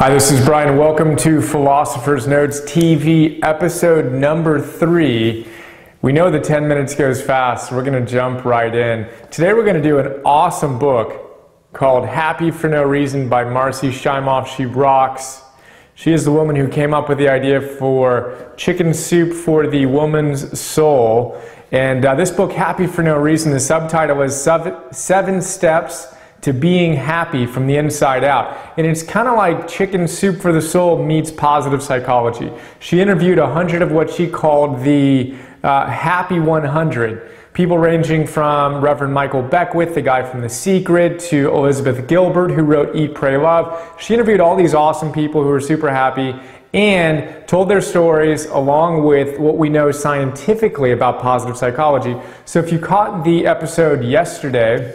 Hi, this is Brian. Welcome to Philosopher's Notes TV, episode number 3. We know that 10 minutes goes fast, so we're going to jump right in. Today we're going to do an awesome book called Happy for No Reason by Marcy Shimoff. She rocks. She is the woman who came up with the idea for Chicken Soup for the Woman's Soul. And this book, Happy for No Reason, the subtitle is 7 Steps to Being Happy from the Inside Out. And it's kind of like Chicken Soup for the Soul meets positive psychology. She interviewed 100 of what she called the Happy 100. People ranging from Reverend Michael Beckwith, the guy from The Secret, to Elizabeth Gilbert, who wrote Eat, Pray, Love. She interviewed all these awesome people who are super happy and told their stories along with what we know scientifically about positive psychology. So if you caught the episode yesterday,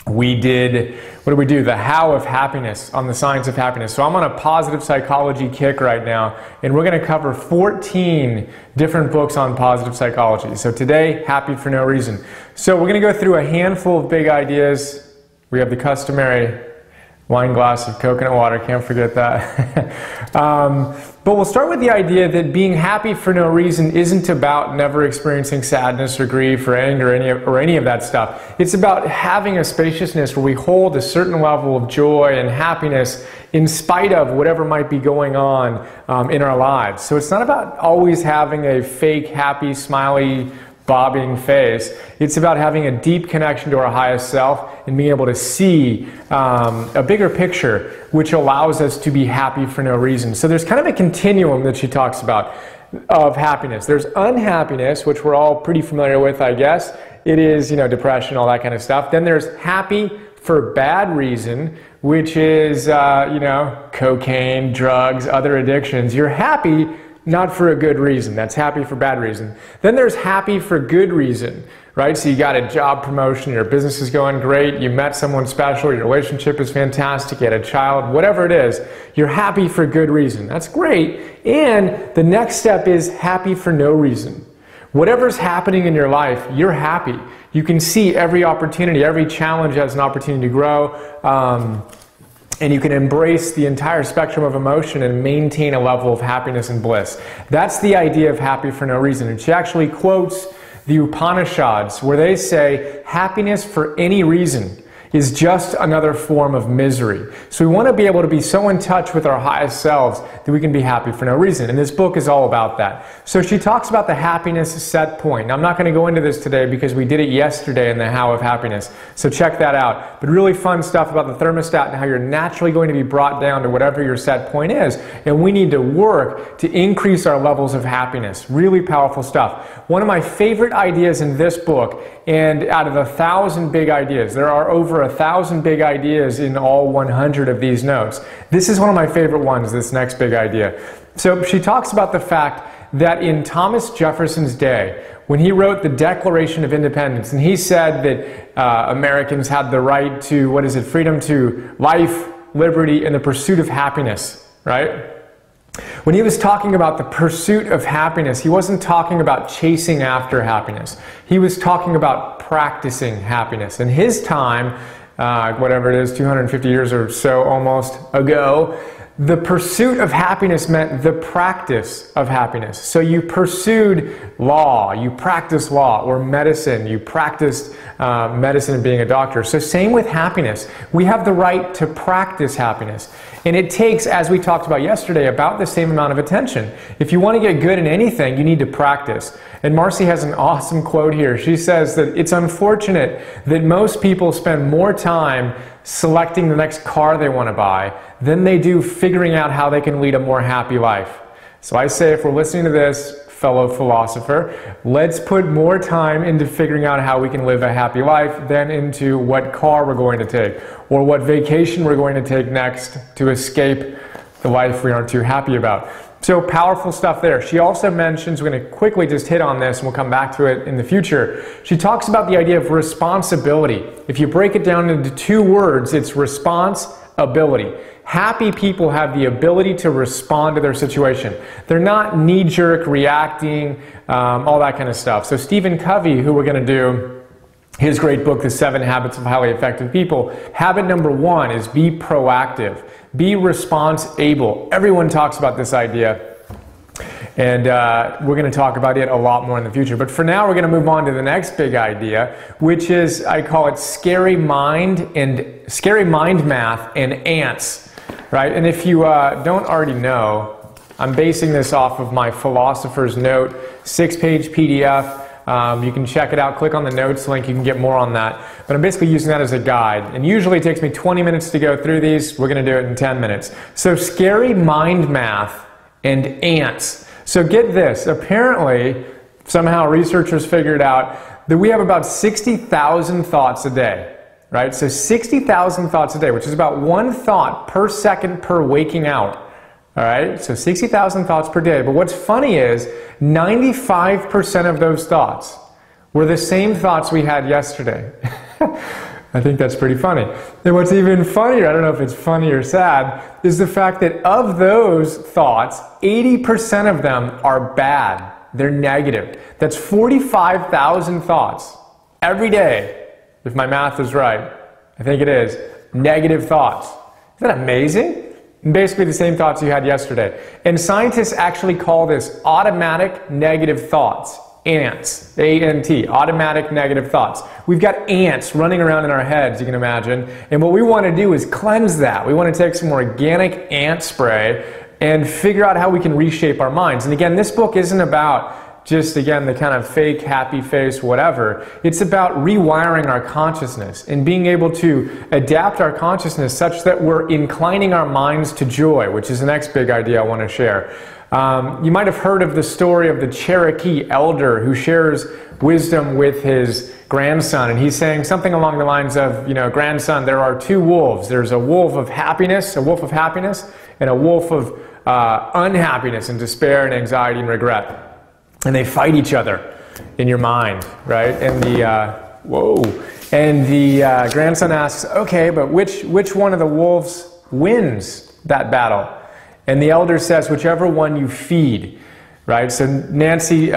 we did, what did we do? The How of Happiness, on the science of happiness. So I'm on a positive psychology kick right now, and we're going to cover 14 different books on positive psychology. So today, Happy for No Reason. So we're going to go through a handful of big ideas. We have the customary wine glass of coconut water, can't forget that. But we'll start with the idea that being happy for no reason isn't about never experiencing sadness or grief or anger or any of that stuff. It's about having a spaciousness where we hold a certain level of joy and happiness in spite of whatever might be going on in our lives. So it's not about always having a fake, happy, smiley, bobbing face. It's about having a deep connection to our highest self and being able to see a bigger picture, which allows us to be happy for no reason. So there's kind of a continuum that she talks about of happiness. There's unhappiness, which we're all pretty familiar with, I guess. It is, depression, all that kind of stuff. Then there's happy for bad reason, which is, cocaine, drugs, other addictions. You're happy not for a good reason. That's happy for bad reason. Then there's happy for good reason, right? So you got a job promotion, your business is going great, you met someone special, your relationship is fantastic, you had a child, whatever it is, you're happy for good reason. That's great. And the next step is happy for no reason. Whatever's happening in your life, you're happy. You can see every opportunity, every challenge as an opportunity to grow. And you can embrace the entire spectrum of emotion and maintain a level of happiness and bliss. That's the idea of happy for no reason. And she actually quotes the Upanishads, where they say happiness for any reason is just another form of misery. So we want to be able to be so in touch with our highest selves that we can be happy for no reason. And this book is all about that. So she talks about the happiness set point. Now, I'm not going to go into this today because we did it yesterday in the How of Happiness. So check that out. But really fun stuff about the thermostat and how you're naturally going to be brought down to whatever your set point is. And we need to work to increase our levels of happiness. Really powerful stuff. One of my favorite ideas in this book, and out of 1,000 big ideas, there are over 1,000 big ideas in all 100 of these notes. This is one of my favorite ones, this next big idea. So she talks about the fact that in Thomas Jefferson's day, when he wrote the Declaration of Independence, and he said that Americans had the right to, freedom to life, liberty, and the pursuit of happiness, right? When he was talking about the pursuit of happiness, he wasn't talking about chasing after happiness. He was talking about practicing happiness. In his time, whatever it is, 250 years or so almost ago, the pursuit of happiness meant the practice of happiness. So you pursued law, you practiced law, or medicine, you practiced medicine and being a doctor. So same with happiness. We have the right to practice happiness. And it takes, as we talked about yesterday, about the same amount of attention. If you want to get good in anything, you need to practice. And Marcy has an awesome quote here. She says that it's unfortunate that most people spend more time selecting the next car they want to buy than they do figuring out how they can lead a more happy life. So I say, if we're listening to this, fellow philosopher, let's put more time into figuring out how we can live a happy life than into what car we're going to take or what vacation we're going to take next to escape the life we aren't too happy about. So powerful stuff there. She also mentions, we're going to quickly just hit on this and we'll come back to it in the future. She talks about the idea of responsibility. If you break it down into 2 words, it's responsibility. Happy people have the ability to respond to their situation. They're not knee-jerk reacting, all that kind of stuff. So Stephen Covey, who we're going to do his great book, The 7 Habits of Highly Effective People. Habit number 1 is be proactive. Be response-able. Everyone talks about this idea, and we're going to talk about it a lot more in the future. But for now, we're going to move on to the next big idea, which is, I call it scary mind math and ants, right? And if you don't already know, I'm basing this off of my Philosopher's Note 6-page PDF. You can check it out, click on the notes link, you can get more on that. But I'm basically using that as a guide. And usually it takes me 20 minutes to go through these. We're going to do it in 10 minutes. So scary mind math and ants. So get this, apparently, somehow researchers figured out that we have about 60,000 thoughts a day, right? So 60,000 thoughts a day, which is about 1 thought per second per waking out. All right, so 60,000 thoughts per day. But what's funny is 95% of those thoughts were the same thoughts we had yesterday. I think that's pretty funny. And what's even funnier, I don't know if it's funny or sad, is the fact that of those thoughts, 80% of them are bad. They're negative. That's 45,000 thoughts every day, if my math is right. I think it is. Negative thoughts. Isn't that amazing? Basically the same thoughts you had yesterday. And scientists actually call this automatic negative thoughts. Ants. A-N-T. Automatic negative thoughts. We've got ants running around in our heads, you can imagine. And what we want to do is cleanse that. We want to take some organic ant spray and figure out how we can reshape our minds. And again, this book isn't about just, again, the kind of fake, happy face, whatever. It's about rewiring our consciousness and being able to adapt our consciousness such that we're inclining our minds to joy, which is the next big idea I want to share. You might have heard of the story of the Cherokee elder who shares wisdom with his grandson, and he's saying something along the lines of, you know, grandson, there are 2 wolves. There's a wolf of happiness, and a wolf of unhappiness and despair and anxiety and regret. And they fight each other in your mind, right? And the grandson asks, okay, but which one of the wolves wins that battle? And the elder says, whichever one you feed, right? So Marcy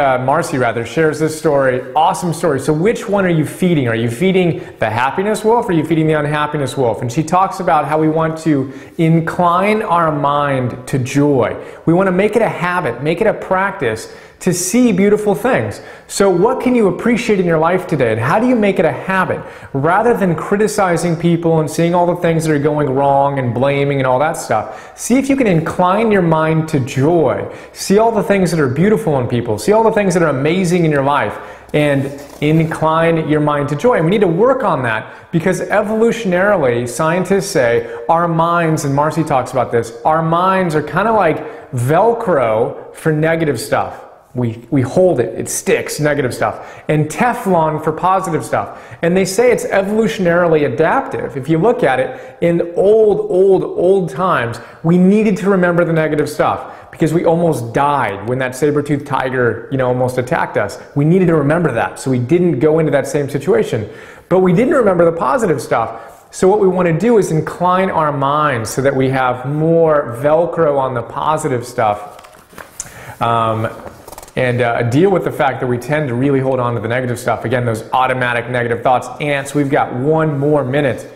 shares this story, awesome story. So which one are you feeding? Are you feeding the happiness wolf or are you feeding the unhappiness wolf? And she talks about how we want to incline our mind to joy. We want to make it a habit, make it a practice to see beautiful things. So what can you appreciate in your life today, and how do you make it a habit? Rather than criticizing people and seeing all the things that are going wrong and blaming and all that stuff, see if you can incline your mind to joy. See all the things that are beautiful in people. See all the things that are amazing in your life, and incline your mind to joy. And we need to work on that because evolutionarily, scientists say our minds, and Marcy talks about this, our minds are kind of like Velcro for negative stuff. We hold it, it sticks, negative stuff, and Teflon for positive stuff. And they say it's evolutionarily adaptive. If you look at it, in old times, we needed to remember the negative stuff because we almost died when that saber-toothed tiger, almost attacked us. We needed to remember that, so we didn't go into that same situation. But we didn't remember the positive stuff. So what we want to do is incline our minds so that we have more Velcro on the positive stuff. And deal with the fact that we tend to really hold on to the negative stuff. Again, those automatic negative thoughts. Ants, we've got 1 more minute.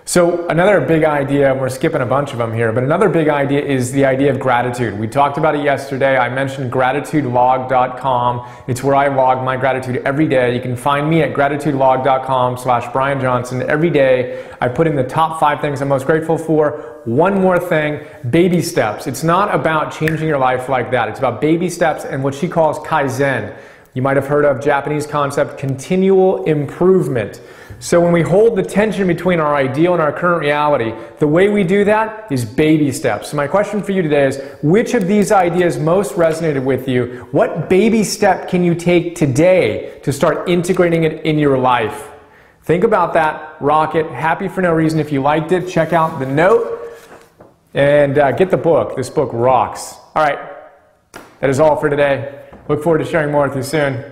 So another big idea, and we're skipping a bunch of them here, but another big idea is the idea of gratitude. We talked about it yesterday. I mentioned gratitudelog.com. It's where I log my gratitude every day. You can find me at gratitudelog.com/Brian Johnson. Every day I put in the top 5 things I'm most grateful for. One more thing, baby steps. It's not about changing your life like that. It's about baby steps and what she calls Kaizen. You might have heard of Japanese concept, continual improvement. So when we hold the tension between our ideal and our current reality, the way we do that is baby steps. So my question for you today is, which of these ideas most resonated with you? What baby step can you take today to start integrating it in your life? Think about that, rock it, happy for no reason. If you liked it, check out the note and get the book. This book rocks. All right, that is all for today. Look forward to sharing more with you soon.